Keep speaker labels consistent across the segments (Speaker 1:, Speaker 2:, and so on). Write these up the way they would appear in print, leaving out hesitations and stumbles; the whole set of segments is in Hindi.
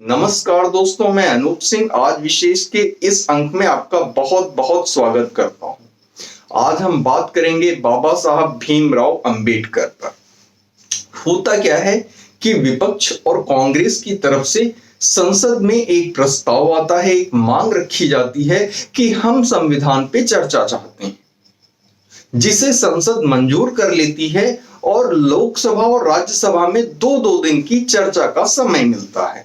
Speaker 1: नमस्कार दोस्तों, मैं अनूप सिंह आज विशेष के इस अंक में आपका बहुत बहुत स्वागत करता हूं। आज हम बात करेंगे बाबा साहब भीमराव अंबेडकर पर। होता क्या है कि विपक्ष और कांग्रेस की तरफ से संसद में एक प्रस्ताव आता है, एक मांग रखी जाती है कि हम संविधान पे चर्चा चाहते हैं, जिसे संसद मंजूर कर लेती है और लोकसभा और राज्यसभा में दो दो दिन की चर्चा का समय मिलता है।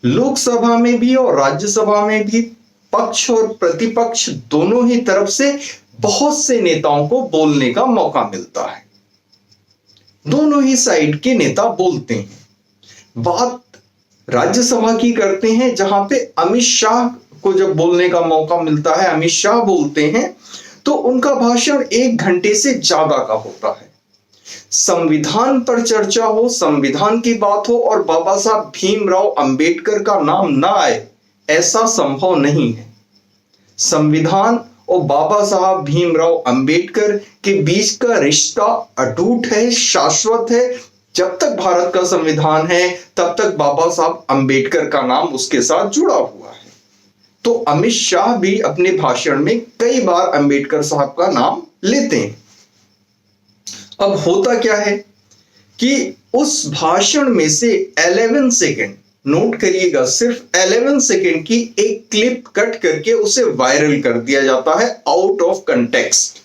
Speaker 1: लोकसभा में भी और राज्यसभा में भी पक्ष और प्रतिपक्ष दोनों ही तरफ से बहुत से नेताओं को बोलने का मौका मिलता है। दोनों ही साइड के नेता बोलते हैं। बात राज्यसभा की करते हैं, जहां पे अमित शाह को जब बोलने का मौका मिलता है, अमित शाह बोलते हैं, तो उनका भाषण 1 घंटे से ज्यादा का होता है। संविधान पर चर्चा हो, संविधान की बात हो और बाबा साहब भीमराव अंबेडकर का नाम ना आए, ऐसा संभव नहीं है। संविधान और बाबा साहब भीमराव अंबेडकर के बीच का रिश्ता अटूट है, शाश्वत है। जब तक भारत का संविधान है तब तक बाबा साहब अंबेडकर का नाम उसके साथ जुड़ा हुआ है। तो अमित शाह भी अपने भाषण में कई बार अंबेडकर साहब का नाम लेते हैं। अब होता क्या है कि उस भाषण में से 11 सेकेंड, नोट करिएगा, सिर्फ 11 सेकेंड की एक क्लिप कट करके उसे वायरल कर दिया जाता है आउट ऑफ कंटेक्स्ट,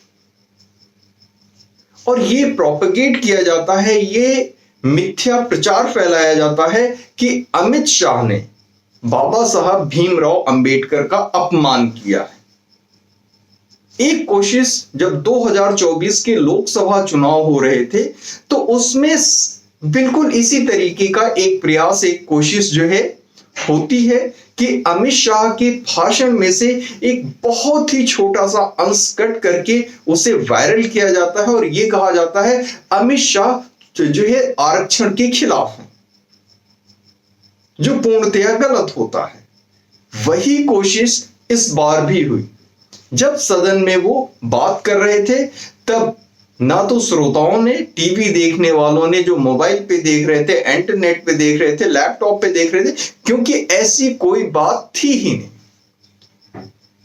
Speaker 1: और ये प्रोपेगेट किया जाता है, ये मिथ्या प्रचार फैलाया जाता है कि अमित शाह ने बाबा साहब भीमराव अंबेडकर का अपमान किया है। एक कोशिश जब 2024 के लोकसभा चुनाव हो रहे थे तो उसमें बिल्कुल इसी तरीके का एक प्रयास, एक कोशिश जो है होती है कि अमित शाह के भाषण में से एक बहुत ही छोटा सा अंश कट करके उसे वायरल किया जाता है और यह कहा जाता है अमित शाह जो है आरक्षण के खिलाफ है, जो पूर्णतया गलत होता है। वही कोशिश इस बार भी हुई। जब सदन में वो बात कर रहे थे तब ना तो श्रोताओं ने, टीवी देखने वालों ने, जो मोबाइल पे देख रहे थे, इंटरनेट पे देख रहे थे, लैपटॉप पे देख रहे थे, क्योंकि ऐसी कोई बात थी ही नहीं।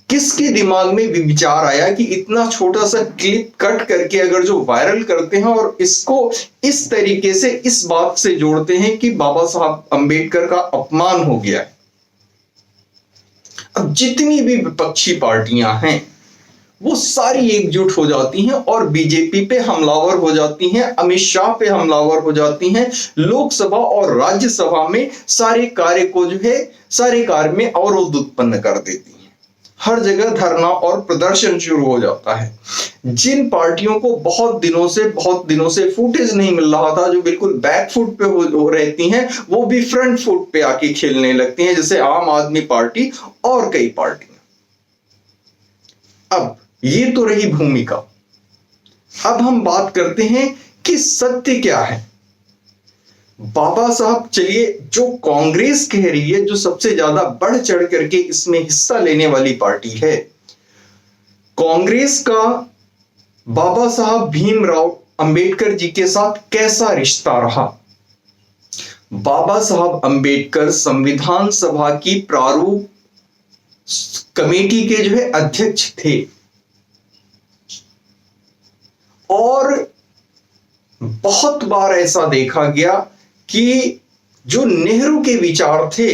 Speaker 1: किसके दिमाग में भी विचार आया कि इतना छोटा सा क्लिप कट करके अगर जो वायरल करते हैं और इसको इस तरीके से इस बात से जोड़ते हैं कि बाबा साहब अंबेडकर का अपमान हो गया है। अब जितनी भी विपक्षी पार्टियां हैं वो सारी एकजुट हो जाती हैं और बीजेपी पे हमलावर हो जाती हैं, अमित शाह पे हमलावर हो जाती हैं। लोकसभा और राज्यसभा में सारे कार्य को जो है, सारे कार्य में अवरोध उत्पन्न कर देती हैं। हर जगह धरना और प्रदर्शन शुरू हो जाता है। जिन पार्टियों को बहुत दिनों से फुटेज नहीं मिल रहा था, जो बिल्कुल बैक फुट पे हो रहती हैं, वो भी फ्रंट फुट पे आके खेलने लगती हैं, जैसे आम आदमी पार्टी और कई पार्टियां। अब ये तो रही भूमिका। अब हम बात करते हैं कि सत्य क्या है। बाबा साहब, चलिए, जो कांग्रेस कह रही है, जो सबसे ज्यादा बढ़ चढ़ करके इसमें हिस्सा लेने वाली पार्टी है, कांग्रेस का बाबा साहब भीमराव अंबेडकर जी के साथ कैसा रिश्ता रहा। बाबा साहब अंबेडकर संविधान सभा की प्रारूप कमेटी के जो है अध्यक्ष थे, और बहुत बार ऐसा देखा गया कि जो नेहरू के विचार थे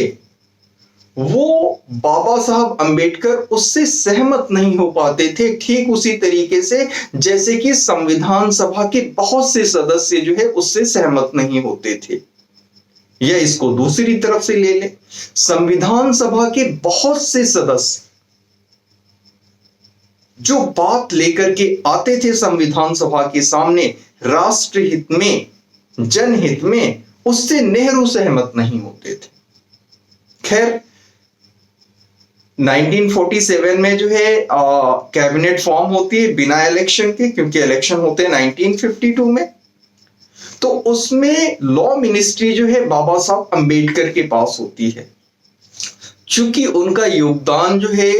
Speaker 1: वो बाबा साहब अंबेडकर उससे सहमत नहीं हो पाते थे, ठीक उसी तरीके से जैसे कि संविधान सभा के बहुत से सदस्य जो है उससे सहमत नहीं होते थे। या इसको दूसरी तरफ से ले लें, संविधान सभा के बहुत से सदस्य जो बात लेकर के आते थे संविधान सभा के सामने राष्ट्रहित में, जनहित में, उससे नेहरू सहमत नहीं होते थे। खैर, 1947 में जो है कैबिनेट फॉर्म होती है बिना इलेक्शन के, क्योंकि इलेक्शन होते हैं 1952 में। तो उसमें लॉ मिनिस्ट्री जो है बाबा साहब अंबेडकर के पास होती है। चूंकि उनका योगदान जो है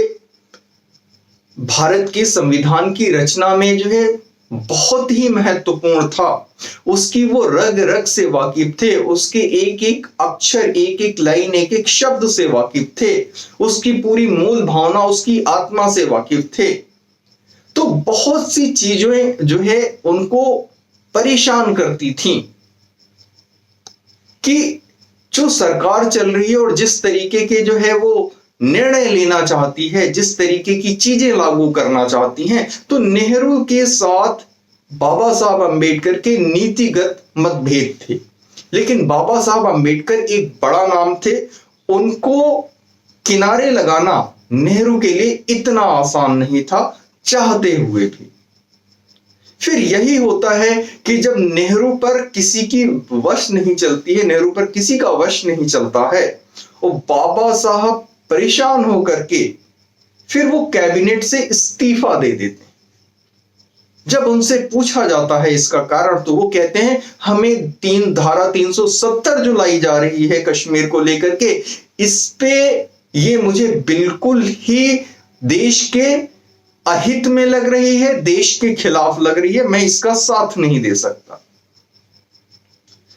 Speaker 1: भारत के संविधान की रचना में जो है बहुत ही महत्वपूर्ण था। उसकी वो रग रग से वाकिफ थे, उसके एक एक अक्षर, एक एक लाइन, एक एक शब्द से वाकिफ थे, उसकी पूरी मूल भावना, उसकी आत्मा से वाकिफ थे। तो बहुत सी चीजें जो है उनको परेशान करती थी कि जो सरकार चल रही है और जिस तरीके के जो है वो निर्णय लेना चाहती है, जिस तरीके की चीजें लागू करना चाहती हैं, तो नेहरू के साथ बाबा साहब अंबेडकर के नीतिगत मतभेद थे। लेकिन बाबा साहब अंबेडकर एक बड़ा नाम थे, उनको किनारे लगाना नेहरू के लिए इतना आसान नहीं था, चाहते हुए भी। फिर यही होता है कि जब नेहरू पर किसी की वश नहीं चलती है, नेहरू पर किसी का वश नहीं चलता है, और बाबा साहब परेशान होकर के फिर वो कैबिनेट से इस्तीफा दे देते हैं। जब उनसे पूछा जाता है इसका कारण, तो वो कहते हैं हमें धारा 370 जो लाई जा रही है कश्मीर को लेकर के, इस पे ये मुझे बिल्कुल ही देश के अहित में लग रही है, देश के खिलाफ लग रही है, मैं इसका साथ नहीं दे सकता।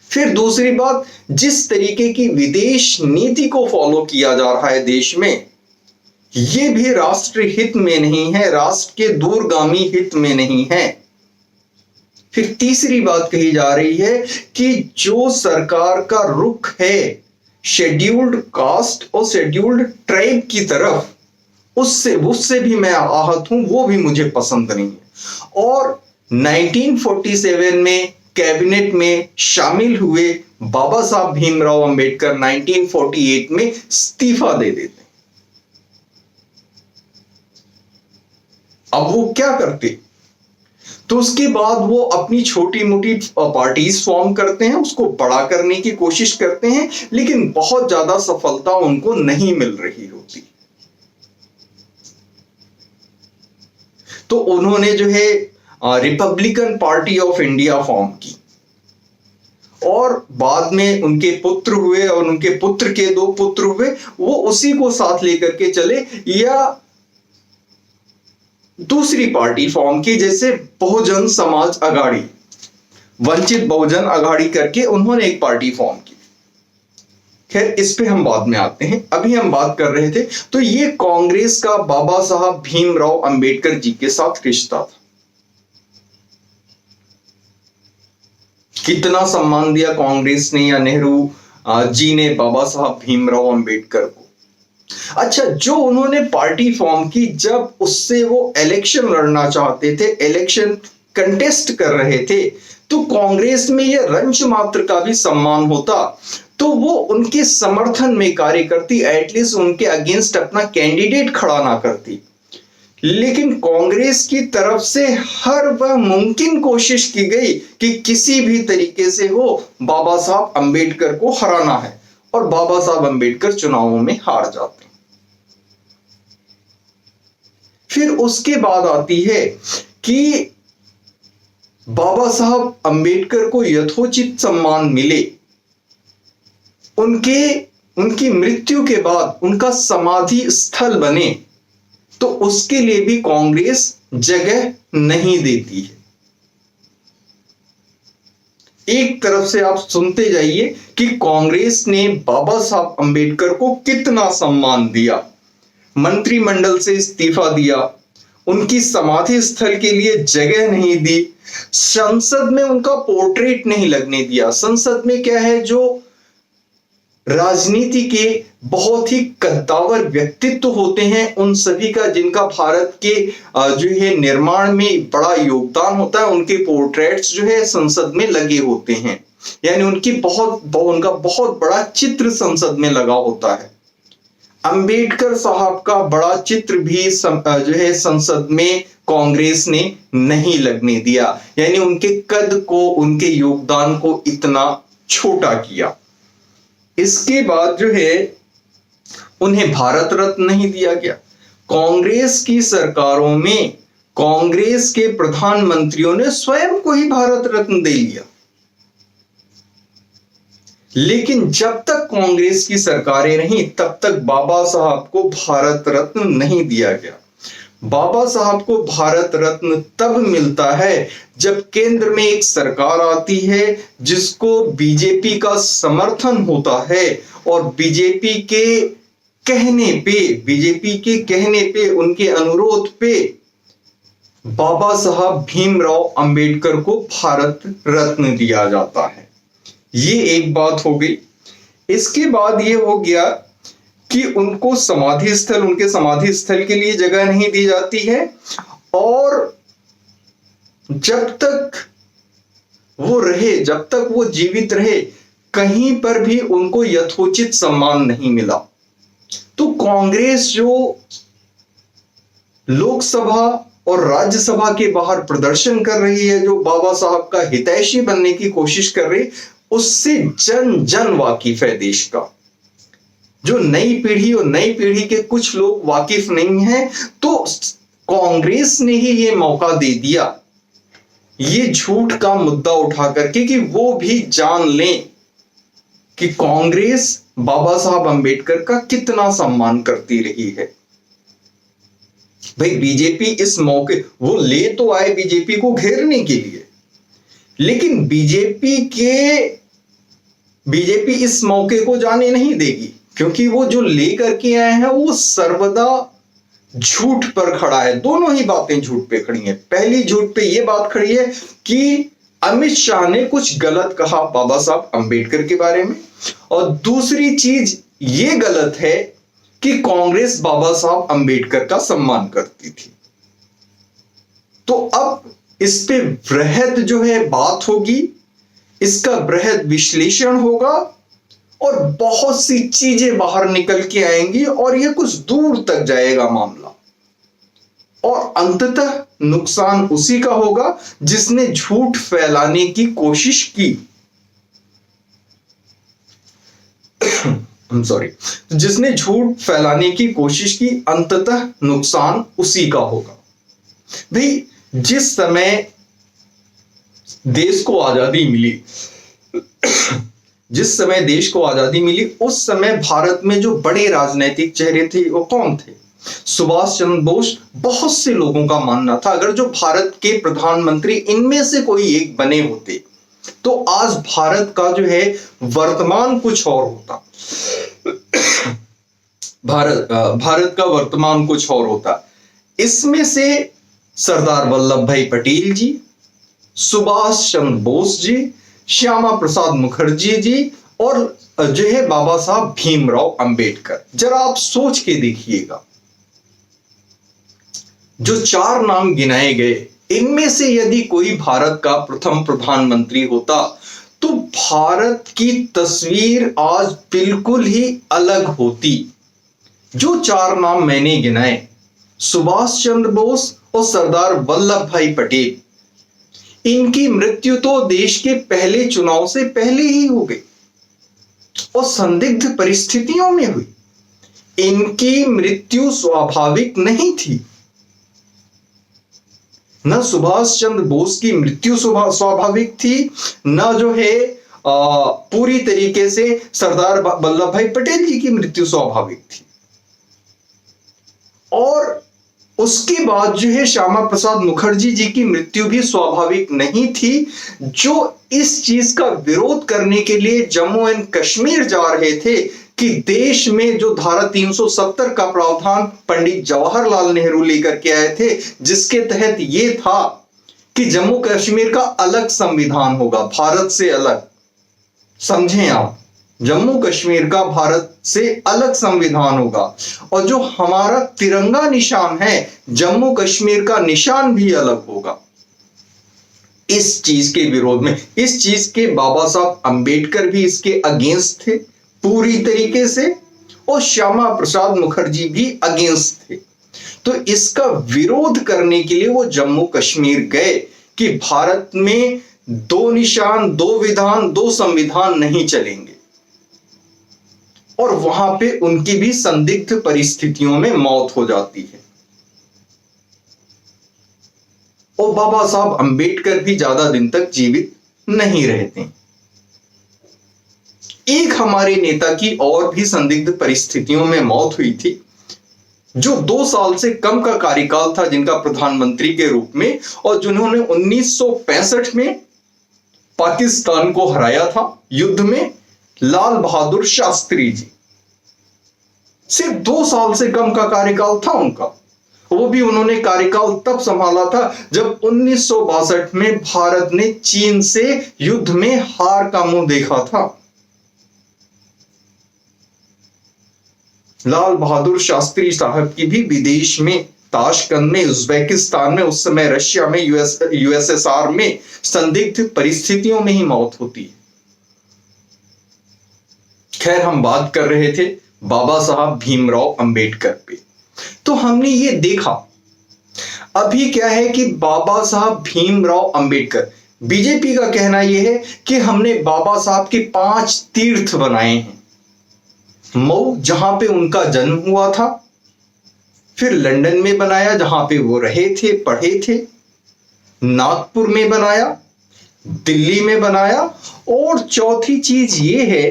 Speaker 1: फिर दूसरी बात, जिस तरीके की विदेश नीति को फॉलो किया जा रहा है देश में, ये भी राष्ट्र हित में नहीं है, राष्ट्र के दूरगामी हित में नहीं है। फिर तीसरी बात कही जा रही है कि जो सरकार का रुख है शेड्यूल्ड कास्ट और शेड्यूल्ड ट्राइब की तरफ, उससे भी मैं आहत हूं, वो भी मुझे पसंद नहीं है। और 1947 में कैबिनेट में शामिल हुए बाबा साहब भीमराव अंबेडकर 1948 में इस्तीफा दे देते हैं। अब वो क्या करते, तो उसके बाद वो अपनी छोटी मोटी पार्टीज फॉर्म करते हैं, उसको बड़ा करने की कोशिश करते हैं, लेकिन बहुत ज्यादा सफलता उनको नहीं मिल रही होती। तो उन्होंने जो है Republican party of India form की, और बाद में उनके पुत्र हुए और उनके पुत्र के 2 पुत्र हुए, वो उसी को साथ लेकर के चले, या दूसरी पार्टी फॉर्म की, जैसे बहुजन समाज अघाड़ी, वंचित बहुजन अघाड़ी करके उन्होंने एक पार्टी फॉर्म की। खैर, इस पे हम बाद में आते हैं, अभी हम बात कर रहे थे। तो ये कांग्रेस का बाबा साहब भीमराव अंबेडकर जी के साथ रिश्ता था। कितना सम्मान दिया कांग्रेस ने या नेहरू जी ने बाबा साहब भीमराव अंबेडकर को। अच्छा, जो उन्होंने पार्टी फॉर्म की, जब उससे वो इलेक्शन लड़ना चाहते थे, इलेक्शन कंटेस्ट कर रहे थे, तो कांग्रेस में ये रंच मात्र का भी सम्मान होता, तो वो उनके समर्थन में कार्य करती, एटलीस्ट उनके अगेंस्ट अपना कैंडिडेट खड़ा ना करती। लेकिन कांग्रेस की तरफ से हर वह मुमकिन कोशिश की गई कि किसी भी तरीके से हो बाबा साहब अंबेडकर को हराना है, और बाबा साहब अंबेडकर चुनावों में हार जाते हैं। फिर उसके बाद आती है कि बाबा साहब अंबेडकर को यथोचित सम्मान मिले, उनकी मृत्यु के बाद उनका समाधि स्थल बने, तो उसके लिए भी कांग्रेस जगह नहीं देती है। एक तरफ से आप सुनते जाइए कि कांग्रेस ने बाबा साहब अंबेडकर को कितना सम्मान दिया, मंत्रिमंडल से इस्तीफा दिया, उनकी समाधि स्थल के लिए जगह नहीं दी, संसद में उनका पोर्ट्रेट नहीं लगने दिया। संसद में क्या है, जो राजनीति के बहुत ही कद्दावर व्यक्तित्व होते हैं, उन सभी का, जिनका भारत के जो है निर्माण में बड़ा योगदान होता है, उनके पोर्ट्रेट्स जो है संसद में लगे होते हैं, यानी उनका बहुत बड़ा चित्र संसद में लगा होता है। अंबेडकर साहब का बड़ा चित्र भी जो है संसद में कांग्रेस ने नहीं लगने दिया, यानी उनके कद को, उनके योगदान को इतना छोटा किया। इसके बाद जो है उन्हें भारत रत्न नहीं दिया गया। कांग्रेस की सरकारों में कांग्रेस के प्रधानमंत्रियों ने स्वयं को ही भारत रत्न दे लिया, लेकिन जब तक कांग्रेस की सरकारें रहीं तब तक बाबा साहब को भारत रत्न नहीं दिया गया। बाबा साहब को भारत रत्न तब मिलता है जब केंद्र में एक सरकार आती है जिसको बीजेपी का समर्थन होता है और बीजेपी के कहने पे उनके अनुरोध पे बाबा साहब भीमराव अंबेडकर को भारत रत्न दिया जाता है। ये एक बात हो गई। इसके बाद ये हो गया कि उनको उनके समाधि स्थल के लिए जगह नहीं दी जाती है और जब तक वो जीवित रहे कहीं पर भी उनको यथोचित सम्मान नहीं मिला। तो कांग्रेस जो लोकसभा और राज्यसभा के बाहर प्रदर्शन कर रही है, जो बाबा साहब का हितैषी बनने की कोशिश कर रही, उससे जन जन वाकिफ है देश का। जो नई पीढ़ी के कुछ लोग वाकिफ नहीं हैं, तो कांग्रेस ने ही ये मौका दे दिया ये झूठ का मुद्दा उठा करके कि वो भी जान लें कि कांग्रेस बाबा साहब अंबेडकर का कितना सम्मान करती रही है। भाई बीजेपी इस मौके वो ले तो आए बीजेपी को घेरने के लिए, लेकिन बीजेपी इस मौके को जाने नहीं देगी, क्योंकि वो जो लेकर के आए हैं वो सर्वदा झूठ पर खड़ा है। दोनों ही बातें झूठ पे खड़ी हैं। पहली झूठ पे ये बात खड़ी है कि अमित शाह ने कुछ गलत कहा बाबा साहब अंबेडकर के बारे में, और दूसरी चीज ये गलत है कि कांग्रेस बाबा साहब अंबेडकर का सम्मान करती थी। तो अब इस पे बृहद जो है बात होगी, इसका बृहद विश्लेषण होगा और बहुत सी चीजें बाहर निकल के आएंगी और यह कुछ दूर तक जाएगा मामला, और अंततः नुकसान उसी का होगा जिसने झूठ फैलाने की कोशिश की। जिसने झूठ फैलाने की कोशिश की, अंततः नुकसान उसी का होगा। भाई जिस समय देश को आजादी मिली उस समय भारत में जो बड़े राजनीतिक चेहरे थे वो कौन थे? सुभाष चंद्र बोस। बहुत से लोगों का मानना था अगर जो भारत के प्रधानमंत्री इनमें से कोई एक बने होते तो आज भारत का जो है वर्तमान कुछ और होता। भारत का वर्तमान कुछ और होता। इसमें से सरदार वल्लभ भाई पटेल जी, सुभाष चंद्र बोस जी, श्यामा प्रसाद मुखर्जी जी और जो है बाबा साहब भीमराव अंबेडकर। जरा आप सोच के देखिएगा, जो चार नाम गिनाए गए इनमें से यदि कोई भारत का प्रथम प्रधानमंत्री होता तो भारत की तस्वीर आज बिल्कुल ही अलग होती। जो चार नाम मैंने गिनाए, सुभाष चंद्र बोस और सरदार वल्लभ भाई पटेल, इनकी मृत्यु तो देश के पहले चुनाव से पहले ही हो गई और संदिग्ध परिस्थितियों में हुई। इनकी मृत्यु स्वाभाविक नहीं थी। न सुभाष चंद्र बोस की मृत्यु स्वाभाविक थी, न जो है पूरी तरीके से सरदार वल्लभ भाई पटेल जी की मृत्यु स्वाभाविक थी। और उसके बाद जो है श्यामा प्रसाद मुखर्जी जी की मृत्यु भी स्वाभाविक नहीं थी, जो इस चीज का विरोध करने के लिए जम्मू एंड कश्मीर जा रहे थे कि देश में जो धारा 370 का प्रावधान पंडित जवाहरलाल नेहरू लेकर के आए थे, जिसके तहत ये था कि जम्मू कश्मीर का अलग संविधान होगा, भारत से अलग। समझें आप, जम्मू कश्मीर का भारत से अलग संविधान होगा और जो हमारा तिरंगा निशान है, जम्मू कश्मीर का निशान भी अलग होगा। इस चीज के विरोध में, इस चीज के बाबा साहब अंबेडकर भी इसके अगेंस्ट थे पूरी तरीके से, और श्यामा प्रसाद मुखर्जी भी अगेंस्ट थे। तो इसका विरोध करने के लिए वो जम्मू कश्मीर गए कि भारत में दो निशान, दो विधान, दो संविधान नहीं चलेंगे। और वहां पे उनकी भी संदिग्ध परिस्थितियों में मौत हो जाती है। और बाबा साहब अंबेडकर भी ज्यादा दिन तक जीवित नहीं रहते। एक हमारे नेता की और भी संदिग्ध परिस्थितियों में मौत हुई थी, जो 2 साल से कम का कार्यकाल था जिनका प्रधानमंत्री के रूप में, और जिन्होंने 1965 में पाकिस्तान को हराया था युद्ध में, लाल बहादुर शास्त्री जी। सिर्फ 2 साल से कम का कार्यकाल था उनका। वो भी उन्होंने कार्यकाल तब संभाला था जब 1962 में भारत ने चीन से युद्ध में हार का मुंह देखा था। लाल बहादुर शास्त्री साहब की भी विदेश में, ताशकंद में, उज्बेकिस्तान में, उस समय रशिया में, यूएसएसआर में संदिग्ध परिस्थितियों में ही मौत होती है। खैर, हम बात कर रहे थे बाबा साहब भीमराव अंबेडकर पे। तो हमने ये देखा अभी क्या है कि बाबा साहब भीमराव अंबेडकर, बीजेपी का कहना यह है कि हमने बाबा साहब के 5 तीर्थ बनाए हैं। मऊ, जहां पे उनका जन्म हुआ था, फिर लंदन में बनाया जहां पे वो रहे थे, पढ़े थे, नागपुर में बनाया, दिल्ली में बनाया, और चौथी चीज ये है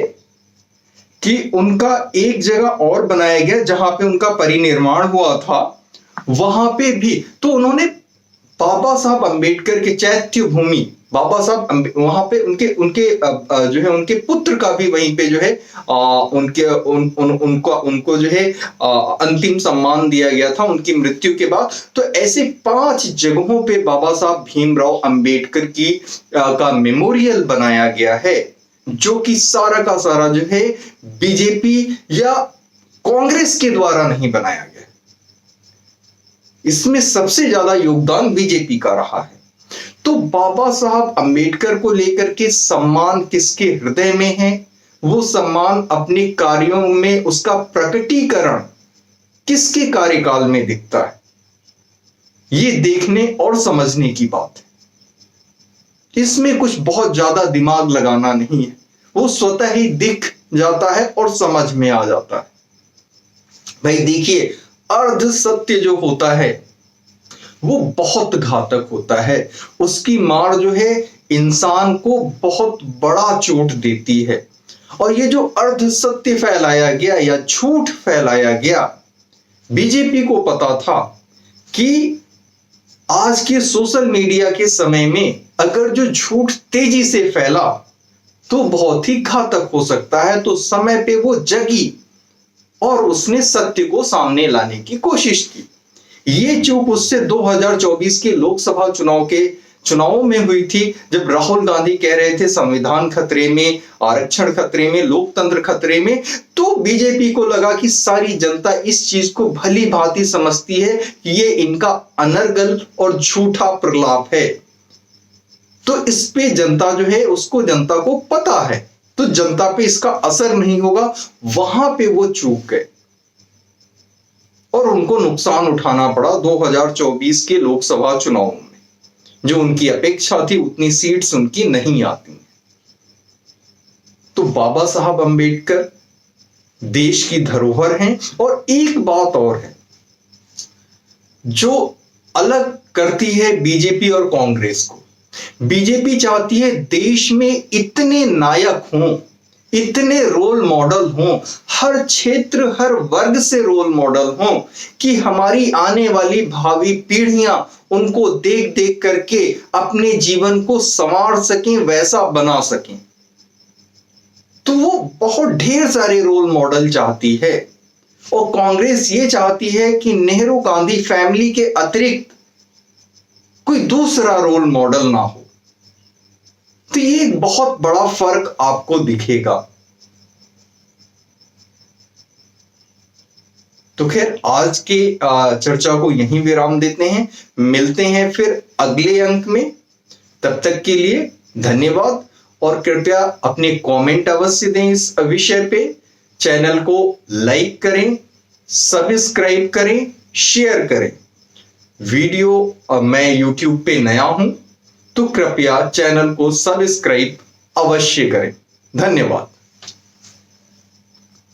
Speaker 1: कि उनका एक जगह और बनाया गया जहां पे उनका परिनिर्वाण हुआ था, वहां पे भी। तो उन्होंने बाबा साहब अंबेडकर के चैत्य भूमि, बाबा साहब वहां पे उनके जो है उनके पुत्र का भी वहीं पे जो है उनको जो है अंतिम सम्मान दिया गया था उनकी मृत्यु के बाद। तो ऐसे 5 जगहों पे बाबा साहब भीमराव अंबेडकर की का मेमोरियल बनाया गया है, जो कि सारा का सारा जो है बीजेपी या कांग्रेस के द्वारा नहीं बनाया गया। इसमें सबसे ज्यादा योगदान बीजेपी का रहा है। तो बाबा साहब अंबेडकर को लेकर के सम्मान किसके हृदय में है? वो सम्मान अपने कार्यों में, उसका प्रकटीकरण किसके कार्यकाल में दिखता है? ये देखने और समझने की बात है। इसमें कुछ बहुत ज्यादा दिमाग लगाना नहीं है, वो स्वतः ही दिख जाता है और समझ में आ जाता है। भाई देखिए, अर्ध सत्य जो होता है वो बहुत घातक होता है। उसकी मार जो है इंसान को बहुत बड़ा चोट देती है। और ये जो अर्ध सत्य फैलाया गया या झूठ फैलाया गया, बीजेपी को पता था कि आज के सोशल मीडिया के समय में अगर जो झूठ तेजी से फैला तो बहुत ही घातक हो सकता है। तो समय पे वो जगी और उसने सत्य को सामने लाने की कोशिश की। ये चूक उससे 2024 के लोकसभा चुनावों में हुई थी, जब राहुल गांधी कह रहे थे संविधान खतरे में, आरक्षण खतरे में, लोकतंत्र खतरे में। तो बीजेपी को लगा कि सारी जनता इस चीज को भली भांति समझती है कि ये इनका अनर्गल और झूठा प्रलाप है। तो इस पे जनता जो है उसको, जनता को पता है, तो जनता पे इसका असर नहीं होगा। वहां पे वो चूक गए और उनको नुकसान उठाना पड़ा 2024 के लोकसभा चुनाव में। जो उनकी अपेक्षा थी उतनी सीट्स उनकी नहीं आती। तो बाबा साहब अंबेडकर देश की धरोहर हैं। और एक बात और है जो अलग करती है बीजेपी और कांग्रेस को। बीजेपी चाहती है देश में इतने नायक हों, इतने रोल मॉडल हों, हर क्षेत्र हर वर्ग से रोल मॉडल हों कि हमारी आने वाली भावी पीढ़ियां उनको देख देख करके अपने जीवन को संवार सकें, वैसा बना सकें। तो वो बहुत ढेर सारे रोल मॉडल चाहती है। और कांग्रेस ये चाहती है कि नेहरू गांधी फैमिली के अतिरिक्त कोई दूसरा रोल मॉडल ना हो। तो ये एक बहुत बड़ा फर्क आपको दिखेगा। तो खैर, आज के चर्चा को यहीं विराम देते हैं। मिलते हैं फिर अगले अंक में। तब तक के लिए धन्यवाद। और कृपया अपने कमेंट अवश्य दें इस विषय पे। चैनल को लाइक करें, सब्सक्राइब करें, शेयर करें। वीडियो मैं यूट्यूब पे नया हूं तो कृपया चैनल को सब्सक्राइब अवश्य करें। धन्यवाद।